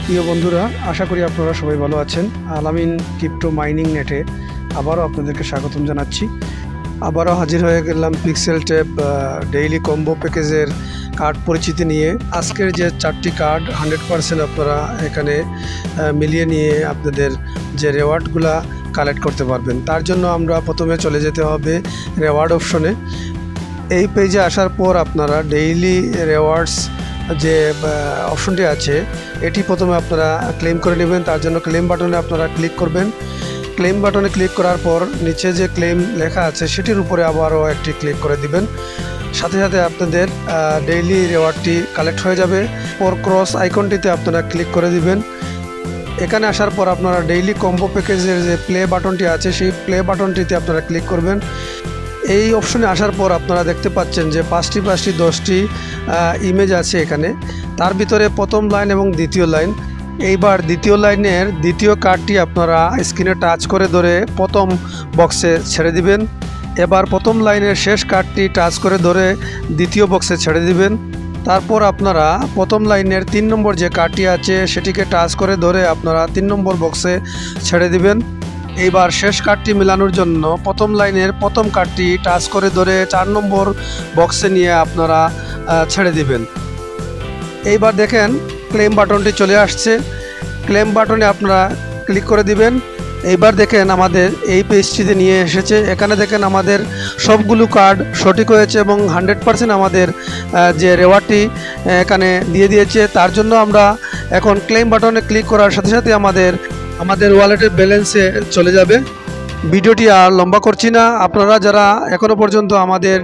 প্রিয় বন্ধুরা, আশা করি আপনারা সবাই ভালো আছেন। আলামিন ক্রিপ্টো মাইনিং নেটে আবারও আপনাদেরকে স্বাগতম জানাচ্ছি। আবারও হাজির হয়ে গেলাম পিক্সেল ট্যাপ ডেইলি কম্বো প্যাকেজের কার্ড পরিচিতি নিয়ে। আজকের যে 4টি কার্ড 100% আপনারা এখানে মিলিয়ে নিয়ে আপনাদের যে রেওয়ার্ডগুলা কালেক্ট করতে পারবেন। তার জন্য আমরা প্রথমে চলে যেতে হবে রেওয়ার্ড অপশনে। এই পেজে আসার পর আপনারা ডেইলি রেওয়ার্ডস যে অপশনটি আছে এটি প্রথমে আপনারা ক্লেম করে নেবেন। তার জন্য ক্লেম বাটনে আপনারা ক্লিক করবেন। ক্লেম বাটনে ক্লিক করার পর নিচে যে ক্লেম লেখা আছে সেটির উপরে আবারও একটি ক্লিক করে দিবেন। সাথে সাথে আপনাদের ডেইলি রেওয়ার্ডটি কালেক্ট হয়ে যাবে। পর ক্রস আইকনটিতে আপনারা ক্লিক করে দিবেন। এখানে আসার পর আপনারা ডেইলি কম্বো প্যাকেজের যে প্লে বাটনটি আছে সেই প্লে বাটনটিতে আপনারা ক্লিক করবেন। এই অপশনে আসার পর আপনারা দেখতে পাচ্ছেন যে 10টি ইমেজ আছে এখানে। তার ভিতরে প্রথম লাইন এবং দ্বিতীয় লাইন। এইবার দ্বিতীয় লাইনের দ্বিতীয় কার্ডটি আপনারা স্ক্রিনে টাচ করে ধরে প্রথম বক্সে ছেড়ে দিবেন। এবার প্রথম লাইনের শেষ কার্ডটি টাচ করে ধরে দ্বিতীয় বক্সে ছেড়ে দিবেন। তারপর আপনারা প্রথম লাইনের 3 নম্বর যে কার্ডটি আছে সেটিকে টাচ করে ধরে আপনারা 3 নম্বর বক্সে ছেড়ে দিবেন। এইবার শেষ কার্ডটি মেলানোর জন্য প্রথম লাইনের প্রথম কার্ডটি টাচ করে ধরে 4 নম্বর বক্সে নিয়ে আপনারা ছেড়ে দিবেন। এইবার দেখেন ক্লেম বাটনটি চলে আসছে। ক্লেম বাটনে আপনারা ক্লিক করে দিবেন। এইবার দেখেন আমাদের এই পেজটিতে নিয়ে এসেছে। এখানে দেখেন আমাদের সবগুলো কার্ড সঠিক হয়েছে এবং 100% আমাদের যে রেওয়ার্ডটি এখানে দিয়ে দিয়েছে। তার জন্য আমরা এখন ক্লেম বাটনে ক্লিক করার সাথে সাথে আমাদের ওয়ালেটের ব্যালেন্সে চলে যাবে। ভিডিওটি আর লম্বা করছি না। আপনারা যারা এখনও পর্যন্ত আমাদের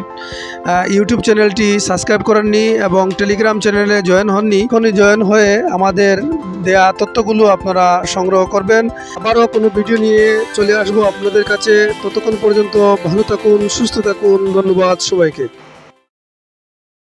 ইউটিউব চ্যানেলটি সাবস্ক্রাইব করেননি এবং টেলিগ্রাম চ্যানেলে জয়েন হননি, এখনই জয়েন হয়ে আমাদের দেয়া তথ্যগুলো আপনারা সংগ্রহ করবেন। আবারও কোনো ভিডিও নিয়ে চলে আসবো আপনাদের কাছে। ততক্ষণ পর্যন্ত ভালো থাকুন, সুস্থ থাকুন। ধন্যবাদ সবাইকে।